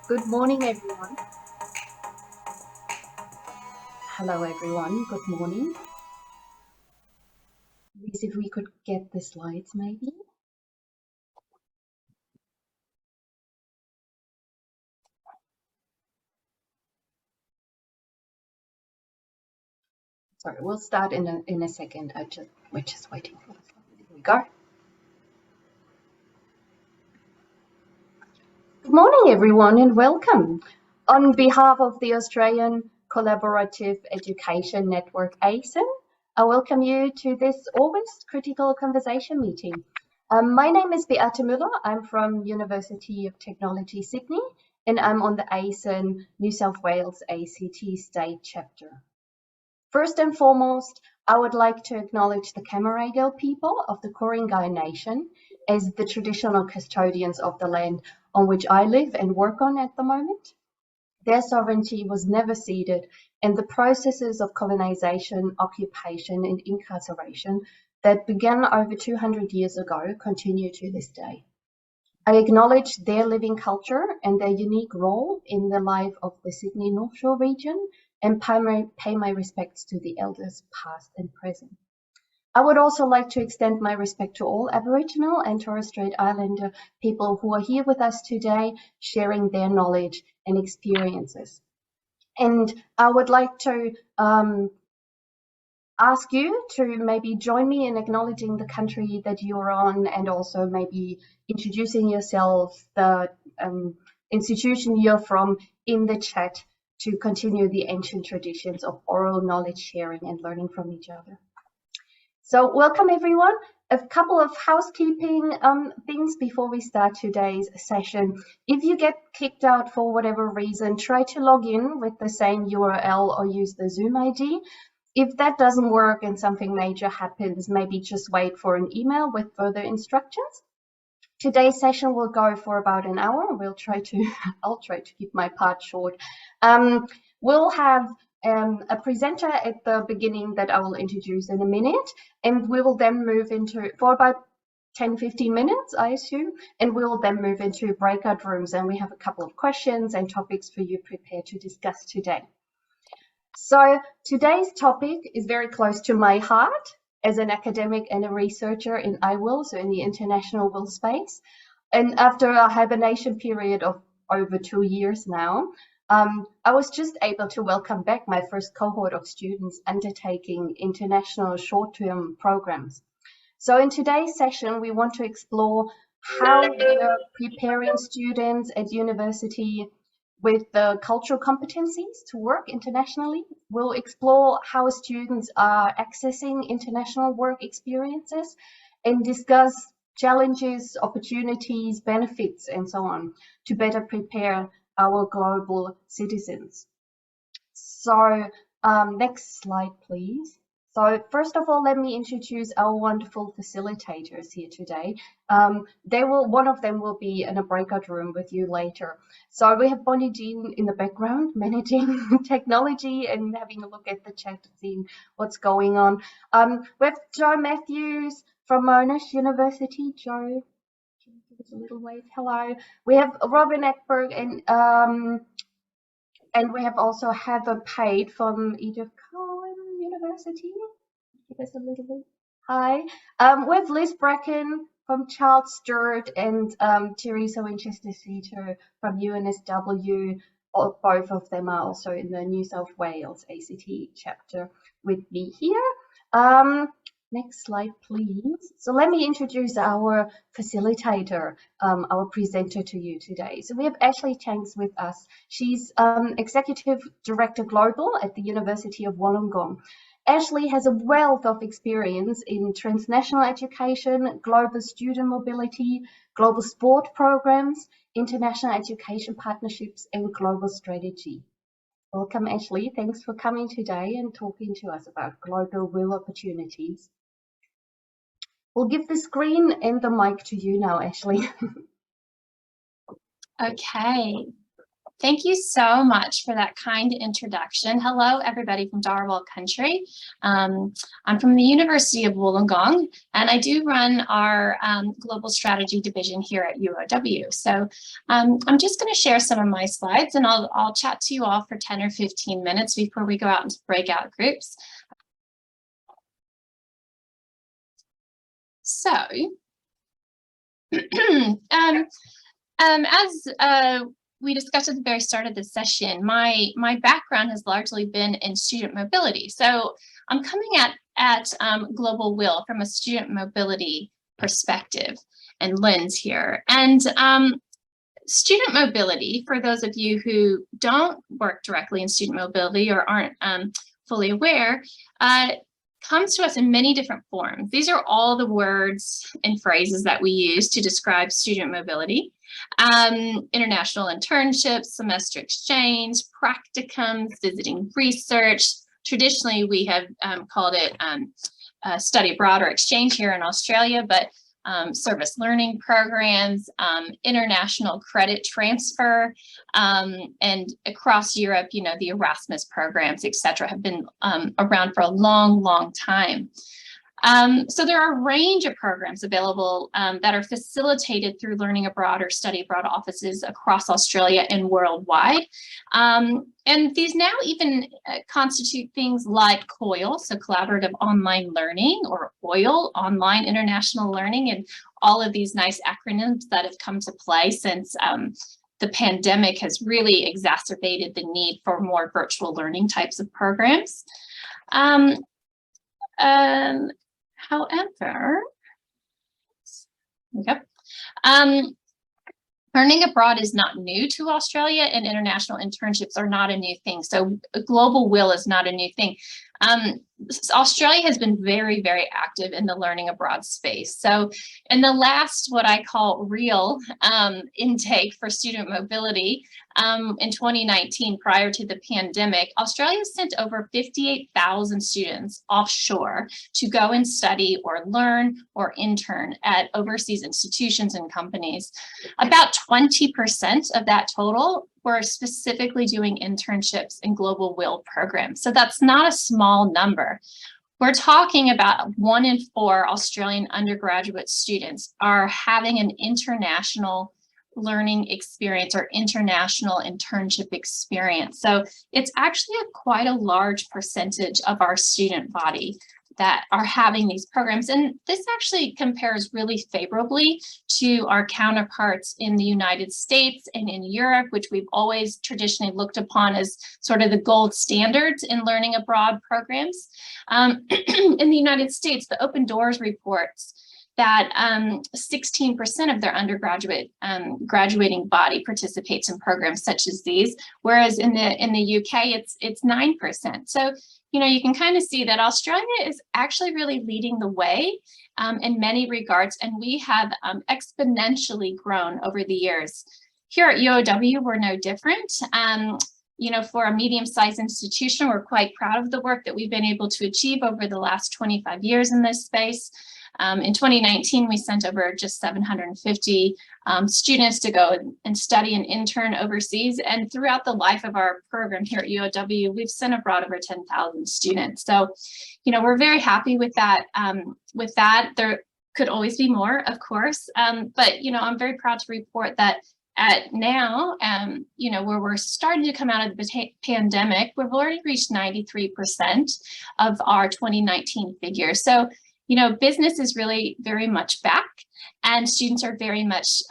Good morning, everyone. Hello, everyone. Good morning. Please, if we could get the slides, maybe. Sorry, we'll start in a second. We're just waiting for the slide. Here we go. Good morning, everyone, and welcome. On behalf of the Australian Collaborative Education Network, ACEN, I welcome you to this August Critical Conversation meeting. My name is Beate Müller. I'm from University of Technology, Sydney, and I'm on the ACEN New South Wales ACT State Chapter. First and foremost, I would like to acknowledge the Cammeraygal people of the Ku-ring-gai Nation as the traditional custodians of the land on which I live and work on at the moment. Their sovereignty was never ceded, and the processes of colonisation, occupation and incarceration that began over 200 years ago continue to this day. I acknowledge their living culture and their unique role in the life of the Sydney North Shore region and pay my respects to the elders past and present. I would also like to extend my respect to all Aboriginal and Torres Strait Islander people who are here with us today, sharing their knowledge and experiences. And I would like to ask you to maybe join me in acknowledging the country that you're on and also maybe introducing yourself, the institution you're from in the chat to continue the ancient traditions of oral knowledge sharing and learning from each other. So welcome everyone. A couple of housekeeping things before we start today's session. If you get kicked out for whatever reason, try to log in with the same URL or use the Zoom ID. If that doesn't work and something major happens, maybe just wait for an email with further instructions. Today's session will go for about an hour. I'll try to keep my part short. We'll have a presenter at the beginning that I will introduce in a minute, and we will then move into, for about 10-15 minutes, I assume, and we will then move into breakout rooms, and we have a couple of questions and topics for you prepared to discuss today. So today's topic is very close to my heart as an academic and a researcher in IWIL, so in the international will space. And after a hibernation period of over 2 years now, I was just able to welcome back my first cohort of students undertaking international short-term programs. So in today's session, we want to explore how we are preparing students at university with the cultural competencies to work internationally. We'll explore how students are accessing international work experiences and discuss challenges, opportunities, benefits, and so on to better prepare our global citizens. So next slide, please. So first of all, let me introduce our wonderful facilitators here today. One of them will be in a breakout room with you later. So we have Bonnie Jean in the background, managing technology and having a look at the chat, seeing what's going on. We have Joe Matthews from Monash University. Joe, give us a little wave. Hello. We have Robin Eckberg and we have also Heather Pate from Edith Cowan University. Give us a little bit. Hi. We have Liz Bracken from Charles Sturt and Teresa Winchester-Seater from UNSW. Both of them are also in the New South Wales ACT chapter with me here. Next slide, please. So let me introduce our facilitator, our presenter to you today. So we have Ashley Tanks with us. She's Executive Director Global at the University of Wollongong. Ashley has a wealth of experience in transnational education, global student mobility, global sport programs, international education partnerships, and global strategy. Welcome, Ashley. Thanks for coming today and talking to us about global WIL opportunities. We'll give the screen and the mic to you now, Ashley. Okay. Thank you so much for that kind introduction. Hello, everybody from Darwell country. I'm from the University of Wollongong, and I do run our global strategy division here at UOW. So I'm just going to share some of my slides, and I'll chat to you all for 10 or 15 minutes before we go out into breakout groups. So, as we discussed at the very start of the session, my background has largely been in student mobility. So I'm coming at Global WIL from a student mobility perspective and lens here. And student mobility, for those of you who don't work directly in student mobility or aren't fully aware, comes to us in many different forms. These are all the words and phrases that we use to describe student mobility. International internships, semester exchange, practicums, visiting research. Traditionally, we have called it study abroad or exchange here in Australia, but service learning programs, international credit transfer, and across Europe, you know, the Erasmus programs, etc., have been around for a long, long time. So there are a range of programs available that are facilitated through learning abroad or study abroad offices across Australia and worldwide. And these now even constitute things like COIL, so collaborative online learning, or OIL, online international learning, and all of these nice acronyms that have come to play since the pandemic has really exacerbated the need for more virtual learning types of programs. However, learning abroad is not new to Australia, and international internships are not a new thing. So Global WIL is not a new thing. Australia has been very, very active in the learning abroad space. So in the last, what I call real intake for student mobility in 2019, prior to the pandemic, Australia sent over 58,000 students offshore to go and study or learn or intern at overseas institutions and companies. About 20% of that total were specifically doing internships in Global WIL programs. So that's not a small number. We're talking about 1 in 4 Australian undergraduate students are having an international learning experience or international internship experience. So it's actually quite a large percentage of our student body that are having these programs. And this actually compares really favorably to our counterparts in the United States and in Europe, which we've always traditionally looked upon as sort of the gold standards in learning abroad programs. In the United States, the Open Doors reports that 16% of their undergraduate graduating body participates in programs such as these, whereas in the UK it's 9%. So you know, you can kind of see that Australia is actually really leading the way in many regards, and we have exponentially grown over the years. Here at UOW, we're no different. You know, for a medium-sized institution, we're quite proud of the work that we've been able to achieve over the last 25 years in this space. In 2019, we sent over just 750 students to go and study and intern overseas. And throughout the life of our program here at UOW, we've sent abroad over 10,000 students. So, you know, we're very happy with that. There could always be more, of course. But, you know, I'm very proud to report that at now, you know, where we're starting to come out of the pandemic, we've already reached 93% of our 2019 figures. So, you know, business is really very much back, and students are very much,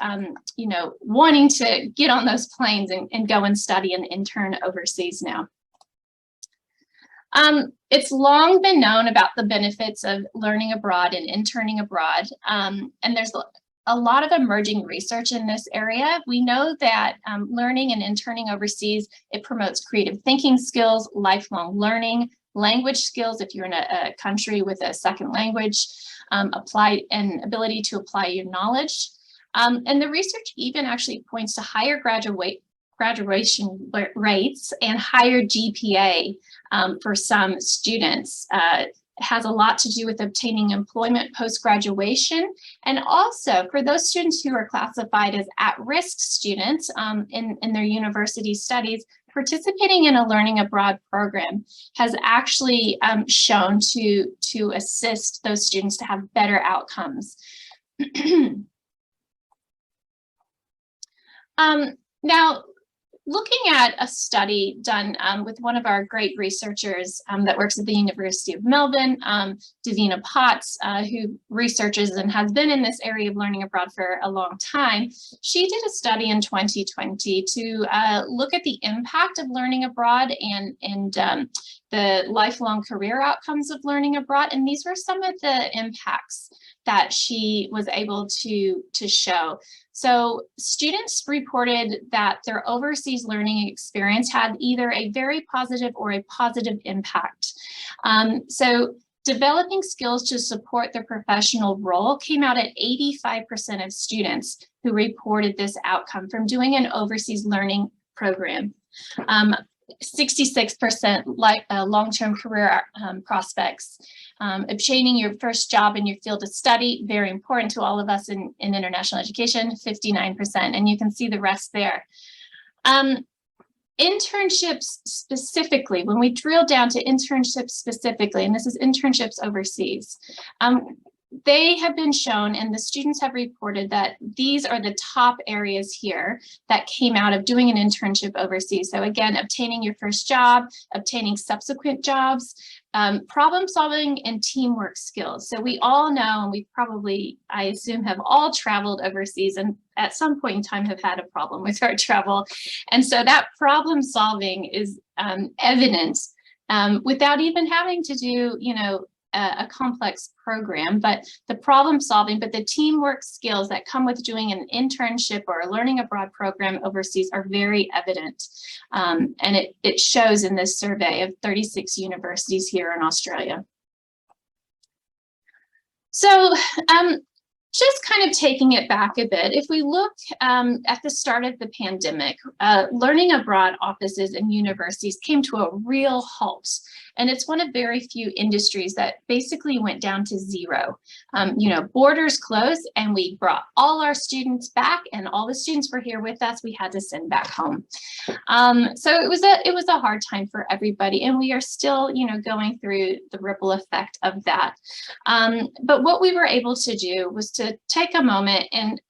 you know, wanting to get on those planes and go and study and intern overseas now. It's long been known about the benefits of learning abroad and interning abroad, and there's a lot of emerging research in this area. We know that learning and interning overseas, it promotes creative thinking skills, lifelong learning, language skills if you're in a country with a second language, ability to apply your knowledge. And the research even actually points to higher graduation rates and higher GPA for some students has a lot to do with obtaining employment post-graduation, and also for those students who are classified as at-risk students in their university studies, participating in a learning abroad program has actually shown to assist those students to have better outcomes. Now, looking at a study done with one of our great researchers that works at the University of Melbourne, Davina Potts, who researches and has been in this area of learning abroad for a long time, she did a study in 2020 to look at the impact of learning abroad and the lifelong career outcomes of learning abroad. And these were some of the impacts that she was able to show. So students reported that their overseas learning experience had either a very positive or a positive impact. So developing skills to support their professional role came out at 85% of students who reported this outcome from doing an overseas learning program. 66% long-term career prospects. Obtaining your first job in your field of study, very important to all of us in international education, 59%, and you can see the rest there. Internships specifically, when we drill down to internships specifically, and this is internships overseas, they have been shown, and the students have reported that these are the top areas here that came out of doing an internship overseas. So again, obtaining your first job, obtaining subsequent jobs, problem solving and teamwork skills. So we all know, and we probably, I assume, have all traveled overseas and at some point in time have had a problem with our travel. And so that problem solving is evident without even having to do, you know, a complex program, but the problem solving, but the teamwork skills that come with doing an internship or a learning abroad program overseas are very evident. And it shows in this survey of 36 universities here in Australia. So just kind of taking it back a bit, if we look at the start of the pandemic, learning abroad offices and universities came to a real halt. And it's one of very few industries that basically went down to zero. You know, borders closed and we brought all our students back, and all the students were here with us, we had to send back home. So it was a hard time for everybody, and we are still, you know, going through the ripple effect of that. But what we were able to do was to take a moment and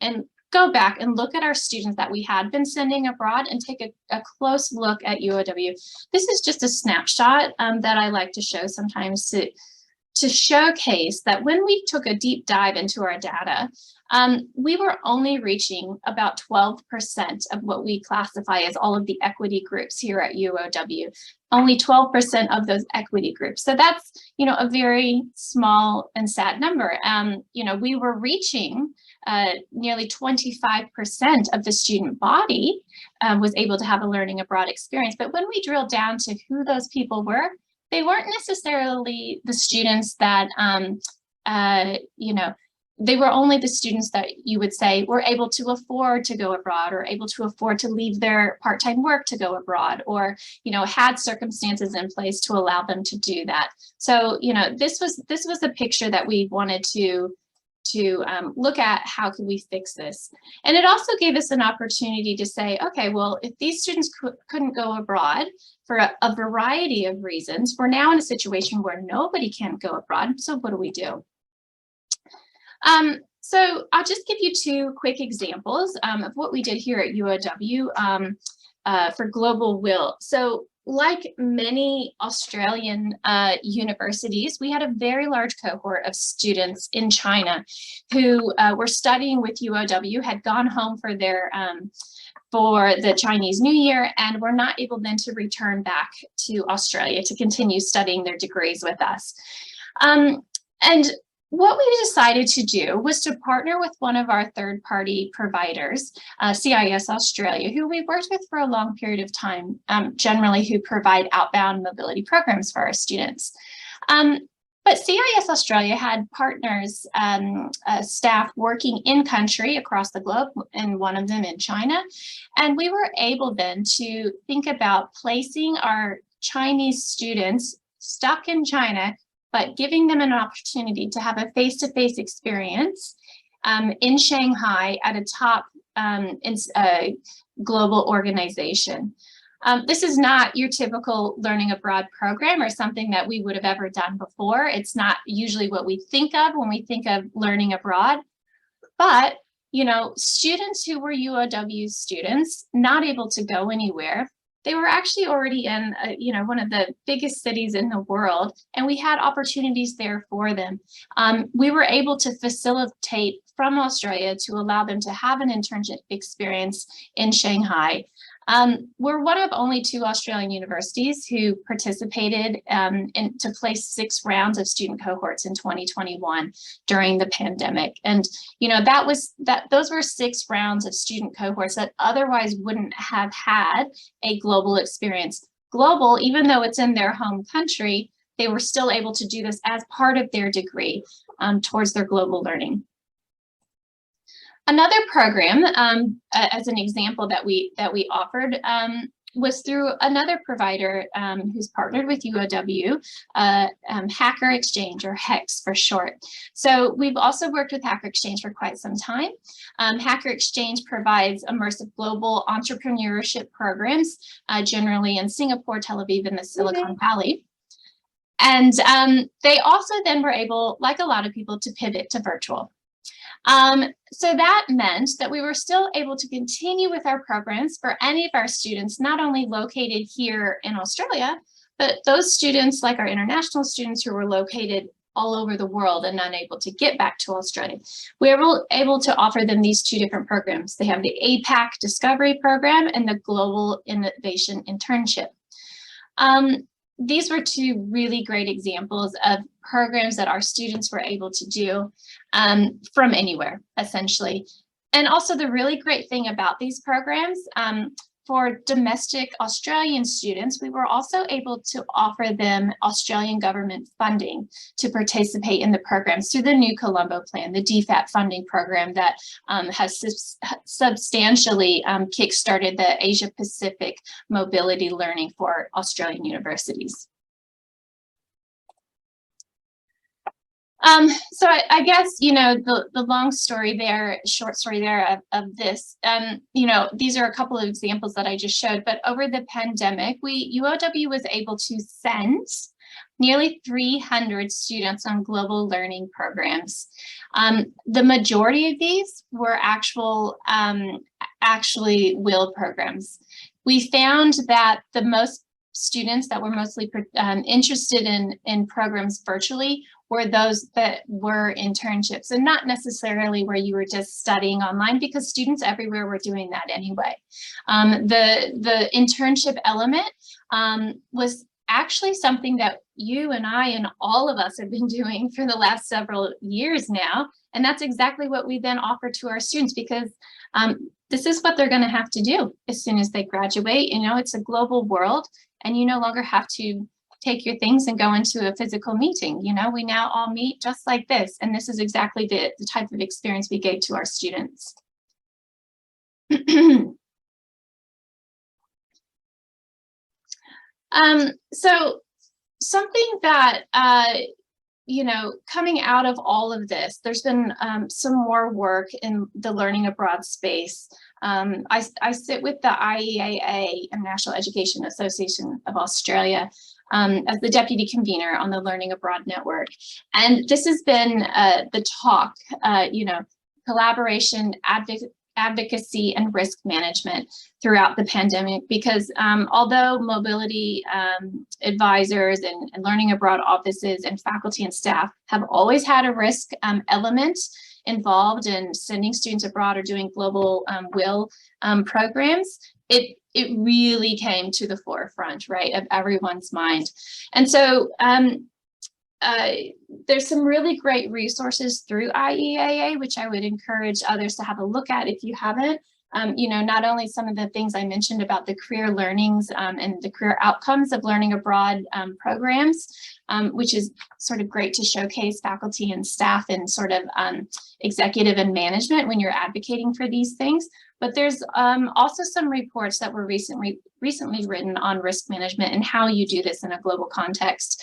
go back and look at our students that we had been sending abroad and take a close look at UOW. This is just a snapshot that I like to show sometimes to showcase that when we took a deep dive into our data, we were only reaching about 12% of what we classify as all of the equity groups here at UOW. Only 12% of those equity groups. So that's, you know, a very small and sad number. You know, we were reaching nearly 25% of the student body was able to have a learning abroad experience. But when we drilled down to who those people were, they weren't necessarily the students that, you know, they were only the students that you would say were able to afford to go abroad, or able to afford to leave their part-time work to go abroad, or, you know, had circumstances in place to allow them to do that. So, you know, this was a picture that we wanted to look at how can we fix this. And it also gave us an opportunity to say, okay, well, if these students couldn't go abroad for a variety of reasons, we're now in a situation where nobody can go abroad. So what do we do? So I'll just give you two quick examples of what we did here at UOW for Global WIL. So like many Australian universities, we had a very large cohort of students in China who were studying with UOW, had gone home for their for the Chinese New Year, and were not able then to return back to Australia to continue studying their degrees with us. And what we decided to do was to partner with one of our third-party providers, CIS Australia, who we've worked with for a long period of time, generally who provide outbound mobility programs for our students. But CIS Australia had partners, staff working in country across the globe, and one of them in China. And we were able then to think about placing our Chinese students stuck in China, but giving them an opportunity to have a face-to-face experience in Shanghai at a top global organization. This is not your typical learning abroad program or something that we would have ever done before. It's not usually what we think of when we think of learning abroad. But, you know, students who were UOW students, not able to go anywhere, they were actually already in, you know, one of the biggest cities in the world, and we had opportunities there for them. We were able to facilitate from Australia to allow them to have an internship experience in Shanghai. We're one of only 2 Australian universities who participated to place 6 rounds of student cohorts in 2021 during the pandemic. And, you know, those were 6 rounds of student cohorts that otherwise wouldn't have had a global experience. Global, even though it's in their home country, they were still able to do this as part of their degree towards their global learning. Another program, as an example that we offered, was through another provider who's partnered with UOW, Hacker Exchange, or HEX for short. So we've also worked with Hacker Exchange for quite some time. Hacker Exchange provides immersive global entrepreneurship programs, generally in Singapore, Tel Aviv, and the Silicon Valley. And they also then were able, like a lot of people, to pivot to virtual. So that meant that we were still able to continue with our programs for any of our students, not only located here in Australia, but those students, like our international students who were located all over the world and unable to get back to Australia. We were able to offer them these 2 different programs. They have the APAC Discovery Program and the Global Innovation Internship. These were 2 really great examples of programs that our students were able to do from anywhere, essentially. And also the really great thing about these programs, for domestic Australian students, we were also able to offer them Australian government funding to participate in the programs through the New Colombo Plan, the DFAT funding program that has substantially kickstarted the Asia Pacific mobility learning for Australian universities. So I guess, you know, the long story there, short story there of this, you know, these are a couple of examples that I just showed, but over the pandemic, UOW was able to send nearly 300 students on global learning programs. The majority of these were actually WIL programs. We found that the most students that were mostly interested in programs virtually were those that were internships, and not necessarily where you were just studying online, because students everywhere were doing that anyway. The internship element was actually something that you and I and all of us have been doing for the last several years now. And that's exactly what we then offer to our students, because this is what they're going to have to do as soon as they graduate. You know, it's a global world, and you no longer have to take your things and go into a physical meeting. You know, we now all meet just like this. And this is exactly the type of experience we gave to our students. So something that, you know, coming out of all of this, there's been some more work in the learning abroad space. I sit with the IEAA, International Education Association of Australia, as the deputy convener on the Learning Abroad Network. And this has been the talk, you know, collaboration, advocacy, and risk management throughout the pandemic, because although mobility advisors and learning abroad offices and faculty and staff have always had a risk element involved in sending students abroad or doing global WIL programs, it really came to the forefront, right, of everyone's mind. And so there's some really great resources through IEAA, which I would encourage others to have a look at if you haven't. You know, not only some of the things I mentioned about the career learnings and the career outcomes of learning abroad programs, which is sort of great to showcase faculty and staff and sort of executive and management when you're advocating for these things. But there's also some reports that were recently written on risk management and how you do this in a global context.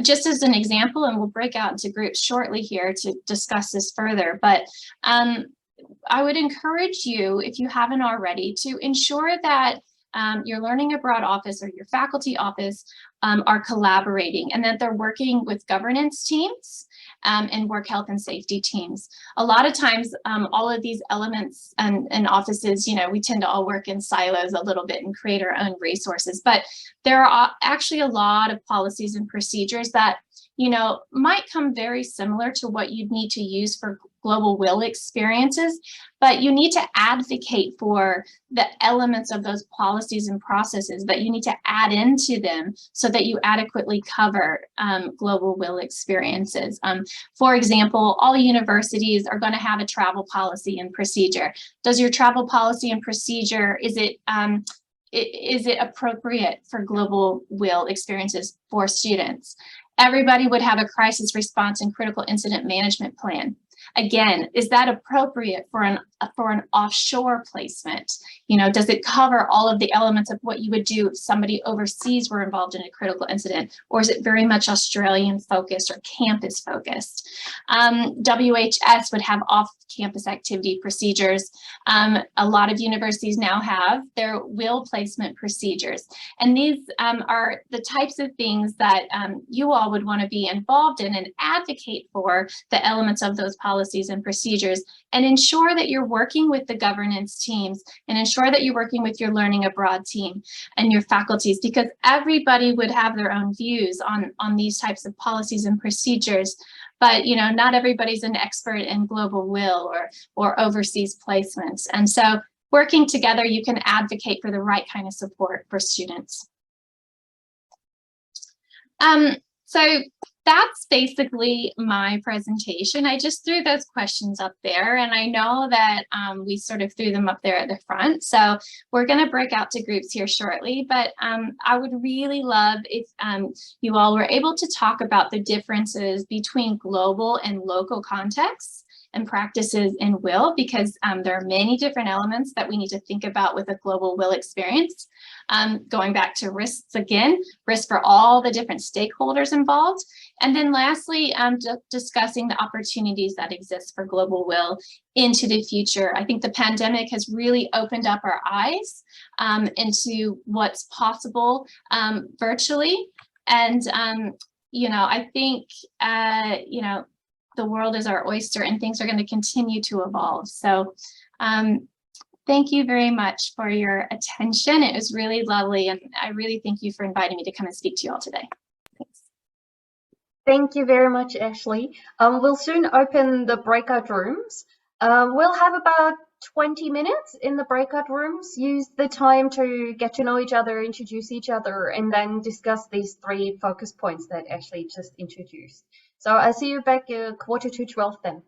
just as an example, and we'll break out into groups shortly here to discuss this further, but I would encourage you, if you haven't already, to ensure that your learning abroad office or your faculty office are collaborating, and that they're working with governance teams and work health and safety teams. A lot of times, all of these elements and offices, you know, we tend to all work in silos a little bit and create our own resources, but there are actually a lot of policies and procedures that, you know, might come very similar to what you'd need to use for global WIL experiences, but you need to advocate for the elements of those policies and processes that you need to add into them so that you adequately cover global WIL experiences. For example, all universities are going to have a travel policy and procedure. Does your travel policy and procedure, is it appropriate for global WIL experiences for students? Everybody would have a crisis response and critical incident management plan. Again, is that appropriate for an offshore placement? You know, does it cover all of the elements of what you would do if somebody overseas were involved in a critical incident? Or is it very much Australian focused or campus focused? WHS would have off-campus activity procedures. A lot of universities now have their WIL placement procedures. And these are the types of things that you all would want to be involved in and advocate for the elements of those policies and procedures, and ensure that you're working with the governance teams, and ensure that you're working with your learning abroad team and your faculties, because everybody would have their own views on these types of policies and procedures. But, you know, not everybody's an expert in global WIL or overseas placements. And so working together, you can advocate for the right kind of support for students. So that's basically my presentation. I just threw those questions up there, and I know that we sort of threw them up there at the front. So we're going to break out to groups here shortly, but I would really love if you all were able to talk about the differences between global and local contexts and practices in WIL, because there are many different elements that we need to think about with a global WIL experience. Going back to risks again, risk for all the different stakeholders involved. And then lastly, discussing the opportunities that exist for global WIL into the future. I think the pandemic has really opened up our eyes into what's possible virtually. And, you know, I think, you know, the world is our oyster and things are going to continue to evolve. So thank you very much for your attention. It was really lovely, and I really thank you for inviting me to come and speak to you all today. Thanks. Thank you very much, Ashley. We'll soon open the breakout rooms. We'll have about 20 minutes in the breakout rooms. Use the time to get to know each other, introduce each other, and then discuss these 3 focus points that Ashley just introduced. So I'll see you back 11:45 then.